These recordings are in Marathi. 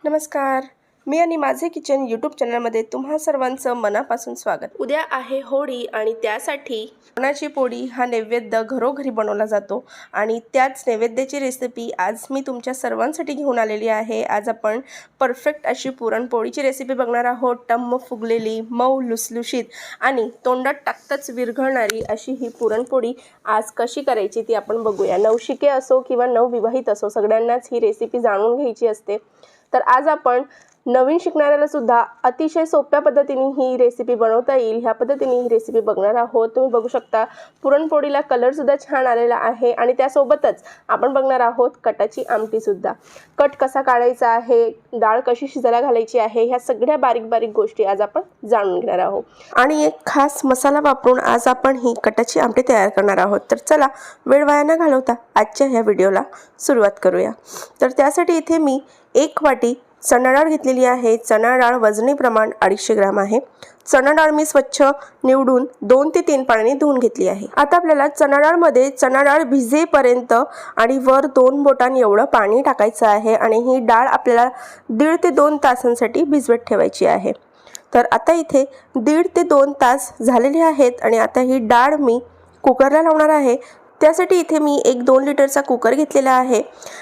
नमस्कार, मी आणि माझे किचन यूट्यूब चॅनलमध्ये तुम्हा सर्वांचं मनापासून स्वागत। उद्या आहे होळी आणि त्यासाठी पुरणाची पोळी हा नैवेद्य घरोघरी बनवला जातो आणि त्याच नैवेद्याची रेसिपी आज मी तुमच्या सर्वांसाठी घेऊन आलेली आहे। आज आपण परफेक्ट अशी पुरणपोळीची रेसिपी बघणार आहोत। टम्म फुगलेली, मऊ लुसलुशीत आणि तोंडात टाकताच विरघळणारी अशी ही पुरणपोळी आज कशी करायची ती आपण बघूया। नवशिके असो किंवा नवविवाहित असो, सगळ्यांनाच ही रेसिपी जाणून घ्यायची असते। तर आज आपण नवीन शिकणाऱ्याला सुद्धा अतिशय सोप्या पद्धतीने ही रेसिपी बनवता येईल ह्या पद्धतीने ही रेसिपी बघणार आहोत। तुम्ही बघू शकता पुरणपोळीला कलर सुद्धा छान आलेला आहे आणि त्यासोबतच आपण बघणार आहोत कटाची आमटी सुद्धा। कट कसा काढायचा आहे, डाळ कशी शिजायला घालायची आहे, ह्या सगळ्या बारीक बारीक गोष्टी आज आपण जाणून घेणार आहोत आणि एक खास मसाला वापरून आज आपण ही कटाची आमटी तयार करणार आहोत। तर चला वेळ वाया न घालवता आजच्या ह्या व्हिडिओला सुरुवात करूया। तर त्यासाठी इथे मी 1 वाटी चणा डाळ घेतलेली आहे। चणा डाळ वजनी प्रमाण 250 ग्राम आहे। चणा डाळ मी स्वच्छ निवडून 2 ते 3 पाण्याने धुवून घेतली आहे। आता आपल्याला चणा डाळमध्ये चणा डाळ भिजेपर्यंत आणि वर 2 बोटांनी एवढं पाणी टाकायचं आहे आणि ही डाळ आपल्याला 1.5 ते 2 तासांसाठी भिजवत ठेवायची आहे। तर आता इथे 1.5 ते 2 तास झालेले आहेत आणि आता ही डाळ मी कुकरला लावणार आहे। त्यासाठी इथे मी 1-2 लिटरचा कुकर घेतलेला आहे।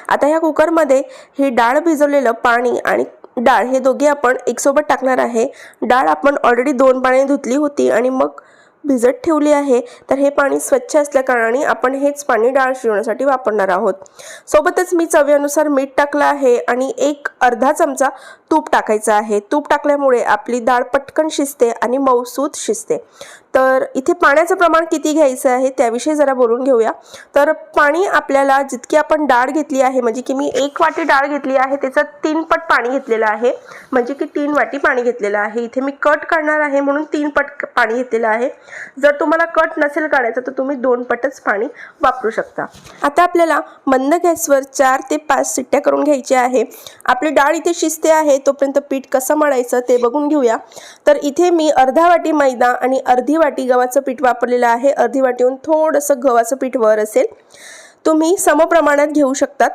आता ह्या कुकरमध्ये ही डाळ भिजवलेलं पाणी आणि डाळ हे दोघे आपण एकसोबत टाकणार आहे। डाळ आपण ऑलरेडी 2 पाण्याने धुतली होती आणि मग भिजत ठेवली आहे। तर हे पाणी स्वच्छ असल्याकारणाने आपण हेच पाणी डाळ शिजवण्यासाठी वापरणार आहोत। सोबतच मी चवीनुसार मीठ टाकलं आहे आणि अर्धा चमचा तूप टाकायचा आहे। तूप टाकल्यामुळे आपली डाळ पटकन शिजते आणि मऊसूत शिजते। तर इथे पाण्याचं प्रमाण किती घ्यायचं आहे त्याविषयी जरा बोलून घेऊया। तर पाणी आपल्याला जितकी आपण डाळ घेतली आहे, म्हणजे की मी 1 वाटी डाळ घेतली आहे त्याचं 3 पट पाणी घेतलेलं आहे, म्हणजे की 3 वाटी पाणी घेतलेलं आहे। इथे मी कट काढणार आहे म्हणून 3 पट पाणी घेतलेलं आहे। जर तुम्हाला कट नसेल काढायचं तर तुम्ही 2 पटच पाणी वापरू शकता। आता आपल्याला मंद गॅसवर 4 ते 5 शिट्ट्या करून घ्यायच्या आहे। आपली डाळ इथे शिजते आहे तोपर्यंत पीठ कसं मळायचं ते बघून घेऊया। तर इथे मी अर्धा वाटी मैदा आणि अर्धी वाटी गव्हाचं पीठ वापरलेलं आहे। अर्धी वाटीहून थोडंसं गव्हाचं पीठ वर असेल, तुम्ही समप्रमाणात घेऊ शकतात।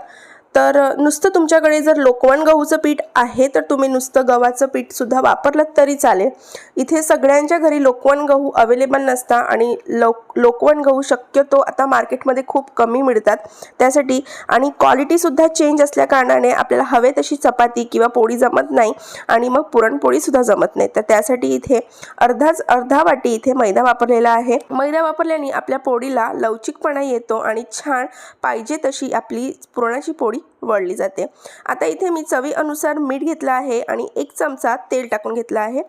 तर नुसतं तुमच्याकडे जर लोकवण गहूचं पीठ आहे तर तुम्ही नुसतं गव्हाचं पीठ सुद्धा वापरलं तरी चालेल। इथे सगळ्यांच्या घरी लोकवण गहू अवेलेबल नसतात आणि लोकवण गहू शक्यतो आता मार्केटमध्ये खूप कमी मिळतात। त्यासाठी आणि क्वालिटी सुद्धा चेंज असल्या कारणाने आपल्याला हवे तशी चपाती किंवा पोळी जमत नाही आणि मग पुरणपोळी सुद्धा जमत नाही। तर त्यासाठी इथे अर्धा वाटी इथे मैदा वापरलेला आहे। मैदा वापरल्याने आपल्या पोळीला लवचिकपणा येतो आणि छान पाहिजे तशी आपली पुरणाची पोळी वळली जाते। आता इथे मी चवीनुसार मीठ घेतलं आहे आणि 1 चमचा तेल टाकून घेतलं आहे।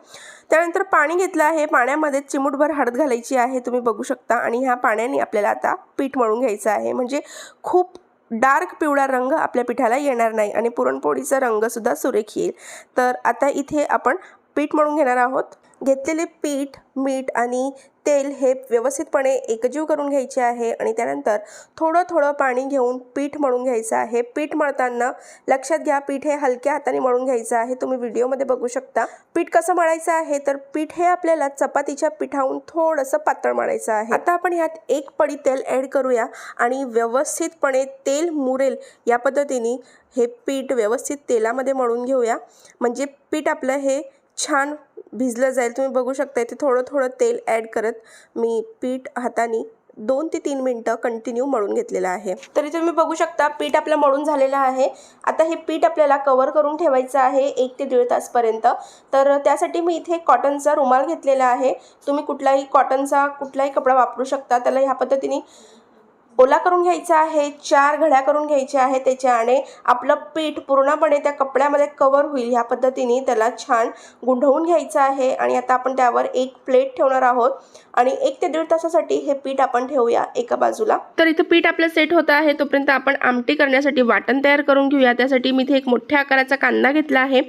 त्यानंतर पाणी घेतलं आहे। पाण्यामध्ये चिमूटभर हळद घालायची आहे, तुम्ही बघू शकता। आणि ह्या पाण्याने आपल्याला आता पीठ मळून घ्यायचं आहे, म्हणजे खूप डार्क पिवळा रंग आपल्या पिठाला येणार नाही आणि पुरणपोळीचा रंग सुद्धा सुरेख येईल। तर आता इथे आपण पीठ मळून घेणार आहोत। घेतलेले पीठ, मीठ आणि तेल हे व्यवस्थितपणे एकजीव करून घ्यायचे आहे आणि त्यानंतर थोडं थोडं पाणी घेऊन पीठ मळून घ्यायचं आहे। पीठ मळताना लक्षात घ्या, पीठ हे हलक्या हाताने मळून घ्यायचं आहे। तुम्ही व्हिडिओमध्ये बघू शकता पीठ कसं मळायचं आहे। तर पीठ हे आपल्याला चपातीच्या पिठाहून थोडंसं पातळ मळायचं आहे। आता आपण ह्यात 1 पडी तेल ॲड करूया आणि व्यवस्थितपणे तेल मुरेल या पद्धतीने हे पीठ व्यवस्थित तेलामध्ये मळून घेऊया, म्हणजे पीठ आपलं हे छान भिजलं जाईल। तुम्ही बघू शकता इथे थोडं थोडं तेल ॲड करत मी पीठ हाताने 2 ते 3 मिनिटं कंटिन्यू मळून घेतलेलं आहे। तर इथे तुम्ही बघू शकता पीठ आपलं मळून झालेलं आहे। आता हे पीठ आपल्याला कव्हर करून ठेवायचं आहे 1 ते 1.5 तासपर्यंत। तर त्यासाठी मी इथे कॉटनचा रुमाल घेतलेला आहे। तुम्ही कुठलाही कपडा वापरू शकता। त्याला ह्या पद्धतीने ओला करून घ्यायचा आहे, 4 घड्या करून घ्यायच्या आहे। त्याच्याने आपलं पीठ पूर्णपणे त्या कपड्यामध्ये कव्हर होईल ह्या पद्धतीने त्याला छान गुंढवून घ्यायचं आहे। आणि आता आपण त्यावर 1 प्लेट ठेवणार आहोत आणि 1 ते 1.5 तासासाठी हे पीठ आपण ठेवूया एका बाजूला। तर इथे पीठ आपलं सेट होत आहे तोपर्यंत आपण आमटी करण्यासाठी वाटण तयार करून घेऊया। त्यासाठी मी इथे एक मोठ्या आकाराचा कांदा घेतला आहे।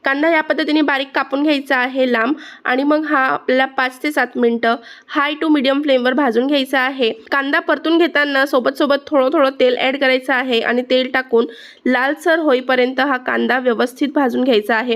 कांदा या पद्धतीने बारीक कापून घ्यायचा आहे लांब आणि मग हा आपल्याला 5 ते 7 मिनिटं हाय टू मीडियम फ्लेमवर भाजून घ्यायचा आहे। कांदा परतून घेताना सोबत थोडं थोडं तेल ॲड करायचं आहे आणि तेल टाकून लालसर होईपर्यंत हा कांदा व्यवस्थित भाजून घ्यायचा आहे।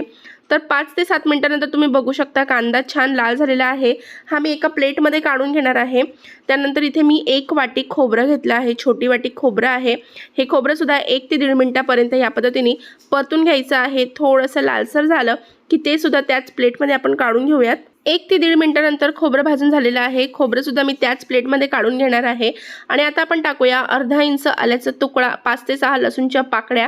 तर 5 ते 7 मिनिटानंतर तुम्ही बघू शकता कांदा छान लाल झालेला आहे. हा मी एका प्लेटमध्ये काढून घेणार आहे. त्यानंतर इथे मी 1 वाटी खोबरं घेतलं आहे, छोटी वाटी खोबरं आहे. हे खोबरंसुद्धा 1 ते 1.5 मिनिटापर्यंत या पद्धतीने परतून घ्यायचं आहे. थोडंसं लालसर झालं की ते सुद्धा त्याच प्लेटमध्ये आपण काढून घेऊयात. 1 ते 1.5 मिनिटानंतर खोबरं भाजून झालेलं आहे. खोबरंसुद्धा मी त्याच प्लेटमध्ये काढून घेणार आहे. आणि आता आपण टाकूया अर्धा इंच आल्याचा तुकडा, 5 ते 6 लसूणच्या पाकळ्या.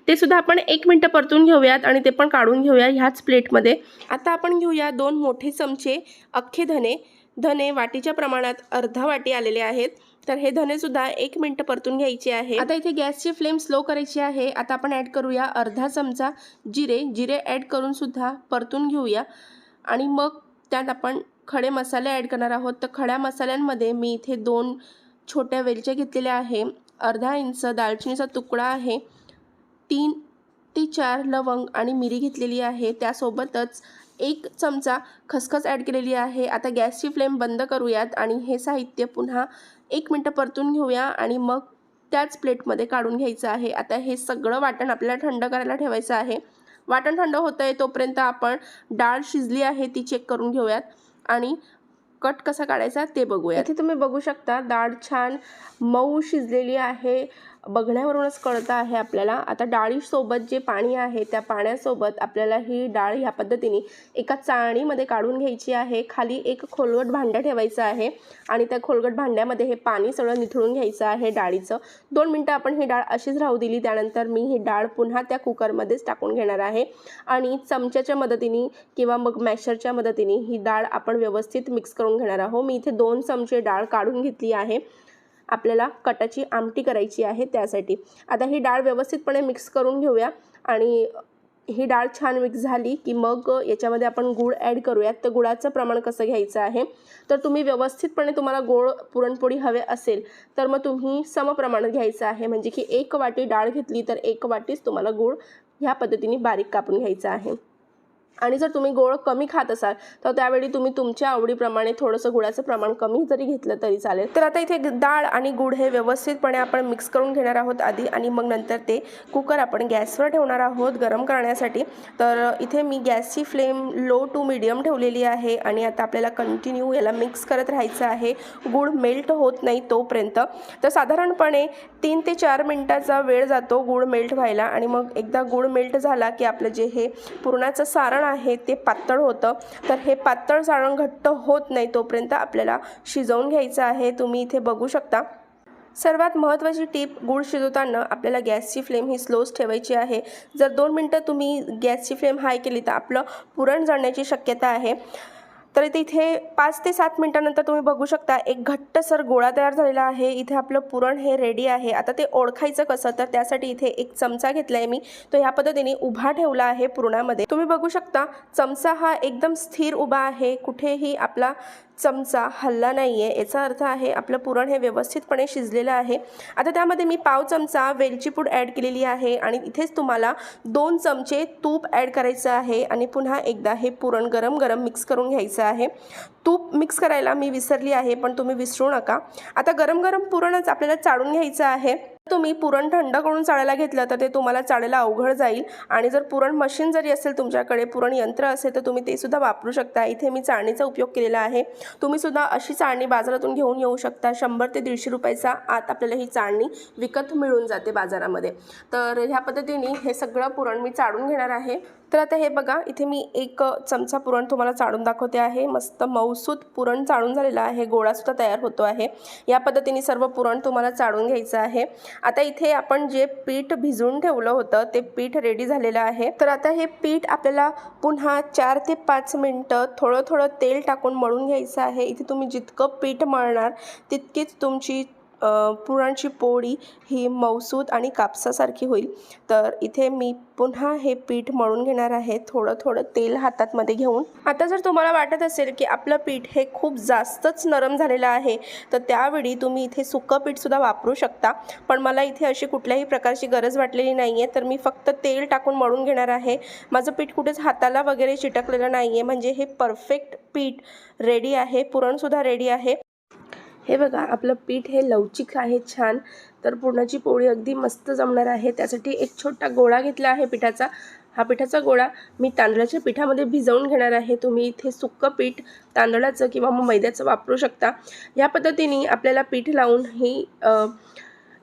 ते सुद्धा आपण 1 मिनिट परतून घेऊयात आणि ते पण काढून घेऊया ह्याच प्लेटमध्ये. आता आपण घेऊया 2 मोठे चमचे अख्खे धने. धने वाटीच्या प्रमाणात अर्धा वाटी आलेले आहेत. तर हे धने सुद्धा 1 मिनिट परतून घ्यायचे आहे. आता इथे गॅसची फ्लेम स्लो करायची आहे. आता आपण ॲड करूया अर्धा चमचा जिरे ॲड करून सुद्धा परतून घेऊया. आणि मग त्यात आपण खडे मसाले ॲड करणार आहोत. तर खड्या मसाल्यांमध्ये मी इथे 2 छोट्या वेलच्या घेतलेल्या आहे, अर्धा इंच दालचिनीचा तुकडा आहे, 3 ते 4 लवंग आणि मिरी घेतलेली आहे. त्यासोबतच 1 चमचा खसखस ॲड केलेली आहे. आता गॅसची फ्लेम बंद करूयात आणि हे साहित्य पुन्हा 1 मिनिट परतून घेऊया आणि मग त्याच प्लेटमध्ये काढून घ्यायचं आहे. आता हे सगळं वाटण आपल्याला थंड करायला ठेवायचं आहे. वाटण थंड होतं आहे तोपर्यंत आपण डाळ शिजली आहे ती चेक करून घेऊयात आणि कट कसा काढायचा ते बघूया. इथे तुम्ही बघू शकता डाळ छान मऊ शिजलेली आहे, बघण्यावरूनच कळतं आहे आपल्याला. आता डाळीसोबत जे पाणी आहे त्या पाण्यासोबत आपल्याला ही डाळ ह्या पद्धतीने एका चाळणीमध्ये काढून घ्यायची आहे. खाली एक खोलगट भांडं ठेवायचं आहे आणि त्या खोलगट भांड्यामध्ये हे पाणी सगळं निथळून घ्यायचं आहे डाळीचं. 2 मिनटं आपण ही डाळ अशीच राहू दिली. त्यानंतर मी ही डाळ पुन्हा त्या कुकरमध्येच टाकून घेणार आहे आणि चमच्याच्या मदतीने किंवा मग मॅशरच्या मदतीने ही डाळ आपण व्यवस्थित मिक्स करून घेणार आहोत. मी इथे 2 चमचे डाळ काढून घेतली आहे. आपल्याला कटाची आमटी करायची आहे त्यासाठी. आता ही डाळ व्यवस्थितपणे मिक्स करून घेऊया आणि ही डाळ छान मिक्स झाली की मग याच्यामध्ये आपण गूळ ॲड करूयात. तर गुळाचं प्रमाण कसं घ्यायचं आहे तर तुम्ही व्यवस्थितपणे तुम्हाला गोड पुरणपोळी हवे असेल तर मग तुम्ही समप्रमाणात घ्यायचं आहे. म्हणजे की 1 वाटी डाळ घेतली तर 1 वाटीच तुम्हाला गूळ ह्या पद्धतीने बारीक कापून घ्यायचा आहे. आणि जर तुम्ही गोड कमी खात असाल तर त्यावेळी तुम्ही तुमच्या आवडीप्रमाणे थोडंसं गुळाचं प्रमाण कमी जरी घेतलं तरी चालेल. तर आता इथे डाळ आणि गूळ हे व्यवस्थितपणे आपण मिक्स करून घेणार आहोत आधी आणि मग नंतर ते कुकर आपण गॅसवर ठेवणार आहोत गरम करण्यासाठी. तर इथे मी गॅसची फ्लेम लो टू मीडियम ठेवलेली आहे आणि आता आपल्याला कंटिन्यू याला मिक्स करत राहायचं आहे गूळ मेल्ट होत नाही तोपर्यंत. तर साधारणपणे 3 ते 4 मिनिटाचा वेळ जातो गूळ मेल्ट व्हायला आणि मग एकदा गूळ मेल्ट झाला की आपलं जे हे पुरणाचं सारण आहे ते पातळ होतं. तर हे पातळ सारण घट्ट होत नाही तोपर्यंत आपल्याला शिजवून घ्यायचं आहे. तुम्ही इथे बघू शकता. सर्वात महत्त्वाची टीप, गूळ शिजवताना आपल्याला गॅसची फ्लेम ही स्लोच ठेवायची आहे. जर 2 मिनटं तुम्ही गॅसची फ्लेम हाय केली तर आपलं पुरण जळण्याची शक्यता आहे. तर इथे 5 ते 7 मिनिटानंतर तुम्ही बघू शकता एक घट्टसर गोळा तयार झालेला आहे. इथे आपलं पुरण हे रेडी आहे. आता ते ओळखायचं कसं तर त्यासाठी इथे 1 चमचा घेतला आहे मी, तो ह्या पद्धतीने उभा ठेवला आहे पुरणामध्ये. तुम्ही बघू शकता चमचा हा एकदम स्थिर उभा आहे, कुठेही आपला चमचा हल्ला नाही आहे. याचा अर्थ आहे आपलं पुरण हे व्यवस्थितपणे शिजलेलं आहे. आता त्यामध्ये मी पाव चमचा वेलची पूड ॲड केलेली आहे आणि इथेच तुम्हाला 2 चमचे तूप ॲड करायचं आहे आणि पुन्हा एकदा हे पुरण गरम गरम मिक्स करून घ्यायचं आहे. तूप मिक्स करायला मी विसरली आहे पण तुम्ही विसरू नका. आता गरम गरम पुरणच आपल्याला चाळून घ्यायचं आहे. तुम्ही पुरण थंड करून चाळायला घेतलं तर ते तुम्हाला चाळायला अवघड जाईल आणि जर पुरण मशीन जरी असेल तुमच्याकडे, पुरण यंत्र असेल तर तुम्ही ते सुद्धा वापरू शकता. इथे मी चाळणीचा उपयोग केलेला आहे. तुम्ही सुद्धा अशी चाळणी बाजारातून घेऊन येऊ शकता. 100 ते 150 रुपयाचा आत आपल्याला ही चाळणी विकत मिळून जाते बाजारामध्ये. तर ह्या पद्धतीने हे सगळं पुरण मी चाळून घेणार आहे. तर आता हे बघा, इथे मी 1 चमचा पुरण तुम्हाला चाळून दाखवते आहे. मस्त मऊसूत पुरण चाळून झालेलं आहे, गोळासुद्धा तयार होतो आहे. या पद्धतीने सर्व पुरण तुम्हाला चाळून घ्यायचं आहे. आता इथे आपण जे पीठ भिजवून ठेवलं होतं ते पीठ रेडी झालेलं आहे. तर आता हे पीठ आपल्याला पुन्हा 4 ते 5 मिनिटं थोडं थोडं तेल टाकून मळून घ्यायचं आहे. इथे तुम्ही जितकं पीठ मळणार तितकीच तुमची पुरणची पोळी ही मऊसूत आणि कापसासारखी होईल. तर इथे मी पुन्हा हे पीठ मळून घेणार आहे थोडं थोडं तेल हातामध्ये घेऊन. आता जर तुम्हाला वाटत असेल की आपलं पीठ हे खूप जास्तच नरम झालेलं आहे तर त्यावेळी तुम्ही इथे सुकं पीठसुद्धा वापरू शकता. पण मला इथे अशी कुठल्याही प्रकारची गरज वाटलेली नाही आहे तर मी फक्त तेल टाकून मळून घेणार आहे. माझं पीठ कुठेच हाताला वगैरे चिटकलेलं नाही आहे, म्हणजे हे परफेक्ट पीठ रेडी आहे. पुरणसुद्धा रेडी आहे. हे बघा, आपलं पीठ हे लवचिक आहे छान. तर पुरणाची पोळी अगदी मस्त जमणार आहे. त्यासाठी एक छोटा गोळा घेतला आहे पिठाचा हा पिठाचा गोळा मी तांदळाच्या पिठामध्ये भिजवून घेणार आहे। तुम्ही इथे सुक्कं पीठ तांदळाचं किंवा मग मैद्याचं वापरू शकता। या पद्धतीने आपल्याला पीठ लावून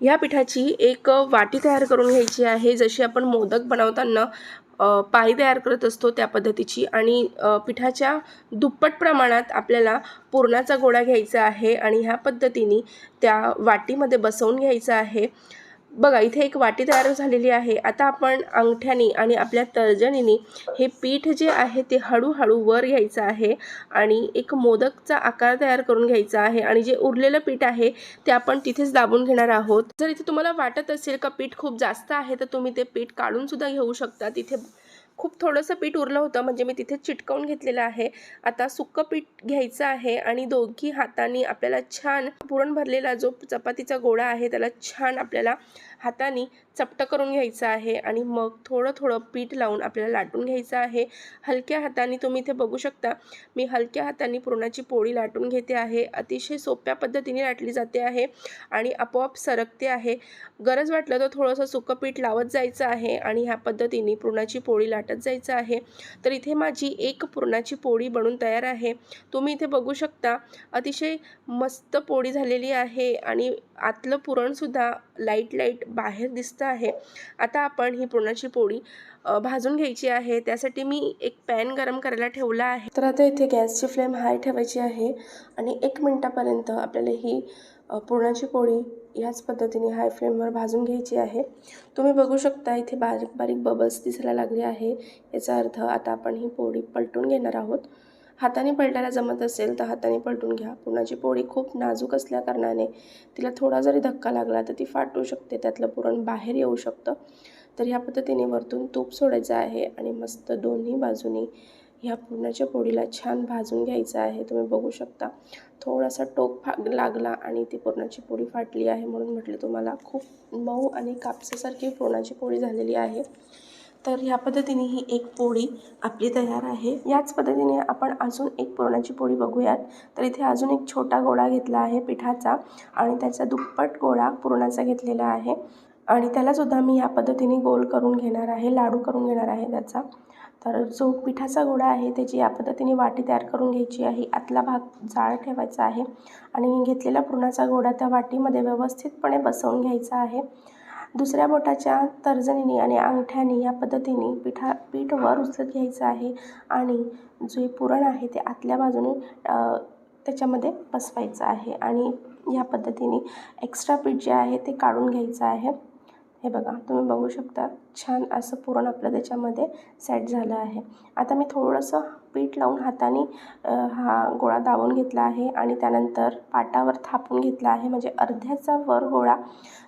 ह्या पिठाची एक वाटी तयार करून घ्यायची आहे, जशी आपण मोदक बनवताना पाई तयार करत असतो त्या पद्धतीची। आणि पिठाच्या दुप्पट प्रमाणात आपल्याला पुरणाचा गोळा घ्यायचा आहे आणि ह्या पद्धतीने त्या वाटीमध्ये बसवून घ्यायचा आहे। बघा इथे एक वाटी तयार झालेली आहे। आता आपण अंगठ्याने आणि आपल्या तर्जनीने हे पीठ जे आहे ते हळूहळू वर घ्यायचं आहे आणि एक मोदकचा आकार तयार करून घ्यायचा आहे आणि जे उरलेलं पीठ आहे ते आपण तिथेच दाबून घेणार आहोत। जर इथे तुम्हाला वाटत असेल का पीठ खूप जास्त आहे तर तुम्ही ते पीठ काढून सुद्धा घेऊ शकता। तिथे खूप थोडंसं पीठ उरलं होतं म्हणजे मी तिथे चिटकवून घेतलेलं आहे। आता सुक्कं पीठ घ्यायचं आहे आणि दोघी हातांनी आपल्याला छान पुरण भरलेला जो चपातीचा गोळा आहे त्याला छान आपल्याला हातांनी चपटं करून घ्यायचं आहे आणि मग थोडं थोडं पीठ लावून आपल्याला लाटून घ्यायचं आहे। हलक्या हातांनी तुम्ही इथे बघू शकता मी हलक्या हातांनी पुरणाची पोळी लाटून घेते आहे। अतिशय सोप्या पद्धतीने लाटली जाते आहे आणि आपोआप सरकते आहे। गरज वाटलं तर थोडंसं सुक्कं पीठ लावत जायचं आहे आणि ह्या पद्धतीने पुरणाची पोळी लाटत जायचं आहे। तर इथे माझी एक पुरणाची पोळी बनून तयार आहे। तुम्ही इथे बघू शकता अतिशय मस्त पोळी झालेली आहे आणि आतलं पुरणसुद्धा लाईट बाहेर दिसतं आहे। आता आपण ही पुरणाची पोळी भाजून घ्यायची आहे। त्यासाठी मी एक पॅन गरम करायला ठेवला आहे। तर आता इथे गॅसची फ्लेम हाय ठेवायची आहे आणि 1 मिनिटापर्यंत आपल्याला ही पुरणाची पोळी याच पद्धतीने हाय फ्लेमवर भाजून घ्यायची आहे। तुम्ही बघू शकता इथे बारीक बारीक बबल्स दिसायला लागले आहे। याचा अर्थ आता आपण ही पोळी पलटून घेणार आहोत। हाताने पलटायला जमत असेल तर हाताने पलटून घ्या। पुरणाची पोळी खूप नाजूक असल्या कारणाने तिला थोडा जरी धक्का लागला तर ती फाटू शकते, त्यातलं पुरण बाहेर येऊ शकतं। तर ह्या पद्धतीने वरतून तूप सोडायचं आहे आणि मस्त दोन्ही बाजूनी ह्या पुरणाच्या पोळीला छान भाजून घ्यायचं आहे। तुम्ही बघू शकता थोडासा टोक लागला आणि ती पुरणाची पोळी फाटली आहे, म्हणून म्हटलं तुम्हाला खूप मऊ आणि कापसासारखी पुरणाची पोळी झालेली आहे। तर ह्या पद्धतीने ही एक पोळी आपली तयार आहे। याच पद्धतीने आपण अजून एक पुरणाची पोळी बघूयात। तर इथे अजून एक छोटा गोळा घेतला आहे पिठाचा आणि त्याचा दुप्पट गोळा पुरणाचा घेतलेला आहे आणि त्यालासुद्धा मी या पद्धतीने गोल करून घेणार आहे, लाडू करून घेणार आहे त्याचा। तर जो पिठाचा गोळा आहे त्याची या पद्धतीने वाटी तयार करून घ्यायची आहे। आतला भाग जाड ठेवायचा आहे आणि घेतलेला पुरणाचा गोळा त्या वाटीमध्ये व्यवस्थितपणे बसवून घ्यायचा आहे। दुसऱ्या बोटाच्या तर्जनीने आणि अंगठ्याने या पद्धतीने पीठ वर उचलत घ्यायचं आहे आणि जे पुरण आहे ते आतल्या बाजूने त्याच्यामध्ये बसवायचं आहे आणि या पद्धतीने एक्स्ट्रा पीठ जे आहे ते काढून घ्यायचं आहे। हे बघा तुम्ही बघू शकता छान असं पुरण आपलं त्याच्यामध्ये सेट झालं आहे। आता मी थोडंसं पीठ लावून हाताने हा गोळा दाबून घेतला आहे आणि त्यानंतर पाटावर थापून घेतला आहे, म्हणजे अर्ध्याचा वर गोळा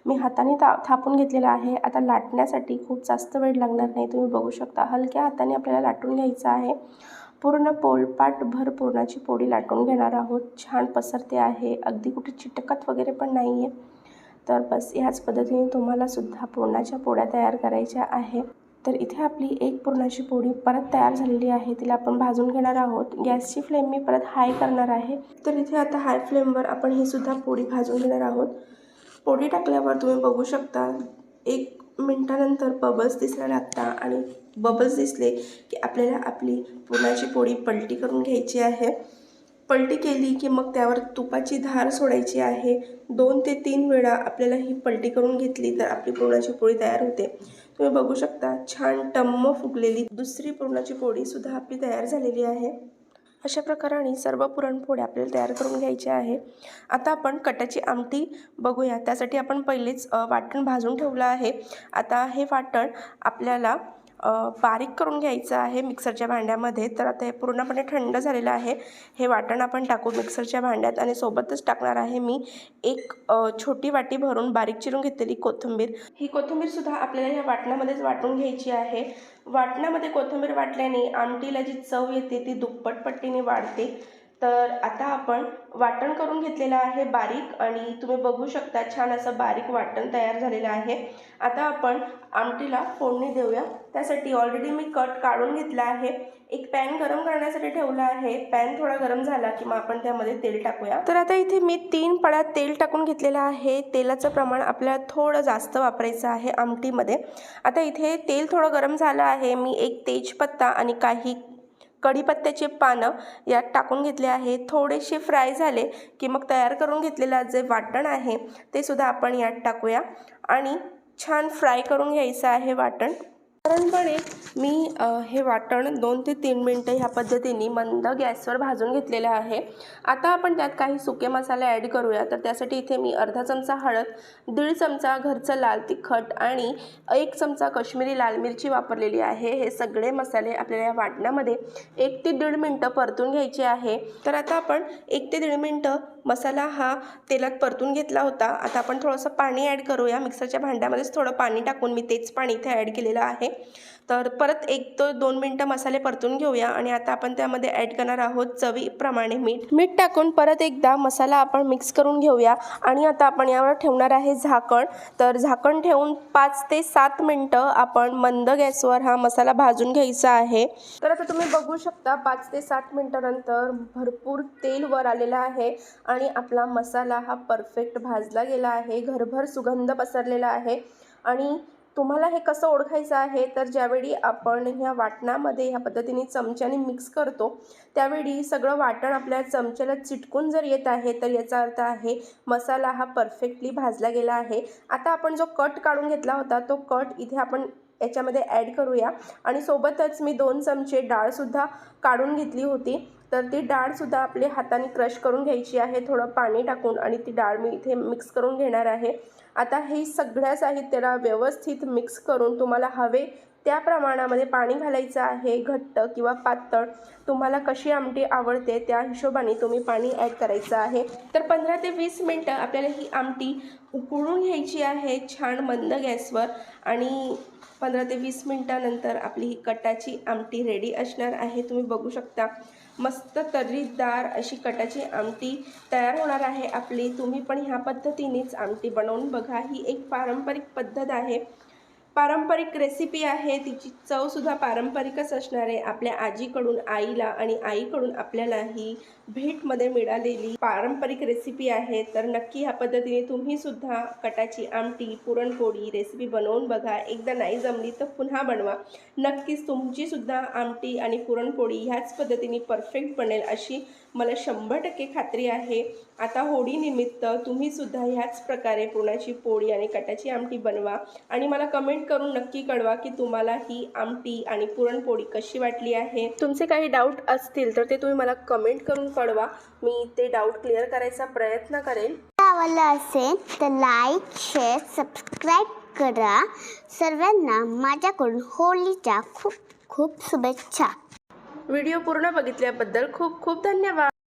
मी हाताने थापून घेतलेला आहे। आता लाटण्यासाठी खूप जास्त वेळ लागणार नाही, तुम्ही बघू शकता हलक्या हाताने आपल्याला लाटून घ्यायचं आहे। पूर्ण पोलपाटभर पुरणाची पोळी लाटून घेणार आहोत। छान पसरते आहे, अगदी कुठे चिटकत वगैरे पण नाही आहे। तर बस ह्याच पद्धतीने तुम्हाला सुद्धा पुरणाच्या पोळ्या तयार करायच्या आहे। तर इथे आपली एक पुरणाची पोळी परत तयार झालेली आहे, तिला आपण भाजून घेणार आहोत। गॅसची फ्लेम मी परत हाय करणार आहे। तर इथे आता हाय फ्लेमवर आपण ही सुद्धा पोळी भाजून घेणार आहोत। पोळी टाकल्यावर तुम्ही बघू शकता 1 मिनिटानंतर बबल्स दिसायला लागतात आणि बबल्स दिसले की आपल्याला आपली पुरणाची पोळी पलटी करून घ्यायची आहे। पलटी केली की मग त्यावर तुपाची धार सोडायची आहे। 2 ते 3 वेळा आपल्याला ही पलटी करून घेतली तर आपली पुरणाची पोळी तयार होते। तुम्ही बघू शकता छान टम्म फुगलेली दुसरी पुरणाची पोळी सुद्धा आपली तयार झालेली आहे। अशा प्रकाराने सर्व पुरणपोळ्या आपल्याला तयार करून घ्यायच्या आहे। आता आपण कटाची आमटी बघूया। त्यासाठी आपण पहिलेच वाटण भाजून ठेवलं आहे। आता हे वाटण आपल्याला बारीक करून घ्यायचं आहे मिक्सरच्या भांड्यामध्ये। तर आता हे पूर्णपणे थंड झालेलं आहे। हे वाटण आपण टाकू मिक्सरच्या भांड्यात आणि सोबतच टाकणार आहे मी एक छोटी वाटी भरून बारीक चिरून घेतलेली कोथिंबीर। ही कोथिंबीरसुद्धा आपल्याला या वाटणामध्येच वाटून घ्यायची आहे। वाटणामध्ये कोथिंबीर वाटल्याने आमटीला जी चव येते ती दुप्पट पटीने वाढते। तर आता आपण वाटण करून घेतलेलं आहे बारीक आणि तुम्ही बघू शकता छान असं बारीक वाटण तयार झालेलं आहे। आता आपण आमटीला फोडणी देऊया। त्यासाठी ऑलरेडी मी कट काढून घेतला आहे। एक पॅन गरम करण्यासाठी ठेवला आहे। पॅन थोडा गरम झाला की मग आपण त्यामध्ये तेल टाकूया। तर आता इथे मी 3 पळ्या तेल टाकून घेतलेलं आहे। तेलाचं प्रमाण आपल्याला थोडं जास्त वापरायचं आहे आमटीमध्ये। आता इथे तेल थोडं गरम झालं आहे। मी एक तेजपत्ता आणि काही कढीपत्त्याचे पानं यात टाकून घेतले आहे। थोडेसे फ्राय झाले की मग तयार करून घेतलेलं जे वाटण आहे ते सुद्धा आपण यात टाकूया आणि छान फ्राय करून घ्यायचं आहे वाटण। साधारणपणे मी हे वाटण 2 ते 3 मिनिटं ह्या पद्धतीने मंद गॅसवर भाजून घेतलेलं आहे। आता आपण त्यात काही सुके मसाले ॲड करूया। तर त्यासाठी इथे मी अर्धा चमचा हळद, 1.5 चमचा घरचं लाल तिखट आणि 1 चमचा काश्मीरी लाल मिरची वापरलेली आहे। हे सगळे मसाले आपल्याला या वाटणामध्ये 1 ते 1.5 मिनिटं परतून घ्यायचे आहे। तर आता आपण 1 ते 1.5 मिनिटं मसाला हा तेलात परतून घेतला होता। आता आपण थोडंसं पाणी ॲड करूया। मिक्सरच्या भांड्यामध्येच थोडं पाणी टाकून मी तेच पाणी इथे ॲड केलेलं आहे। तर परत 1 ते 2 मिनिटं मसाले परतून घेऊया आणि आता आपण त्यामध्ये ॲड करणार आहोत चवीप्रमाणे मीठ टाकून परत एकदा मसाला आपण मिक्स करून घेऊया आणि आता आपण यावर ठेवणार आहे झाकण। तर झाकण ठेवून 5 ते 7 मिनिटं आपण मंद गॅसवर हा मसाला भाजून घ्यायचा आहे। तर आता तुम्ही बघू शकता 5 ते 7 मिनिटानंतर भरपूर तेल वर आलेलं आहे आणि आपला मसाला हा परफेक्ट भाजला गेला आहे। घरभर सुगंध पसरलेला आहे आणि तुम्हाला हे कसं ओळखायचं आहे तर ज्यावेळी आपण ह्या वाटणामध्ये ह्या पद्धतीने चमच्याने मिक्स करतो त्यावेळी सगळं वाटण आपल्या चमच्याला चिटकून जर येत आहे तर याचा अर्थ आहे मसाला हा परफेक्टली भाजला गेला आहे। आता आपण जो कट काढून घेतला होता तो कट इथे आपण याच्यामध्ये ॲड करूया आणि सोबतच मी 2 चमचे डाळसुद्धा काढून घेतली होती। तर ती डाळसुद्धा आपल्या हाताने क्रश करून घ्यायची आहे थोडं पाणी टाकून आणि ती डाळ मी इथे मिक्स करून घेणार आहे। आता हे सगळ्या साहित्याला व्यवस्थित मिक्स करून तुम्हाला हवे त्या प्रमाणामध्ये पाणी घालायचं आहे। घट्ट किंवा पातळ तुम्हाला कशी आमटी आवडते त्या हिशोबाने तुम्ही पाणी ॲड करायचं आहे। तर 15 ते 20 मिनिटं आपल्याला ही आमटी उकळून घ्यायची आहे छान मंद गॅसवर आणि 15 ते 20 मिनिटानंतर आपली ही कटाची आमटी रेडी असणार आहे। तुम्ही बघू शकता मस्त तर्रीदार अशी कटाची आमटी तयार होणार आहे आपली। तुम्ही पण ह्या पद्धतीनेच आमटी बनवून बघा। ही एक पारंपरिक पद्धत आहे, पारंपरिक रेसिपी आहे। तिची चवसुद्धा पारंपरिकच असणार आहे। आपल्या आजीकडून आईला आणि आईकडून आपल्याला ही भेटमध्ये मिळालेली पारंपरिक रेसिपी आहे। तर नक्की ह्या पद्धतीने तुम्हीसुद्धा कटाची आमटी, पुरणपोळी रेसिपी बनवून बघा। एकदा नाही जमली तर पुन्हा बनवा। नक्कीच तुमचीसुद्धा आमटी आणि पुरणपोळी ह्याच पद्धतीने परफेक्ट बनेल अशी मला 100% खात्री आहे। आता होळीनिमित्त तुम्हीसुद्धा ह्याच प्रकारे पुरणाची पोळी आणि कटाची आमटी बनवा आणि मला कमेंट करून नक्की कळवा की तुम्हाला ही आमटी आणि पुरणपोळी कशी वाटली आहे। तुमचे काही डाऊट असतील तर ते तुम्ही मला कमेंट करून कळवा। मी ते डाऊट क्लिअर करायचा प्रयत्न करेन। आवडलं असेल तर लाईक, शेअर, सबस्क्राईब करा। सर्वांना माझ्याकडून होळीच्या खूप खूप शुभेच्छा। व्हिडिओ पूर्ण बघितल्याबद्दल खूप खूप धन्यवाद।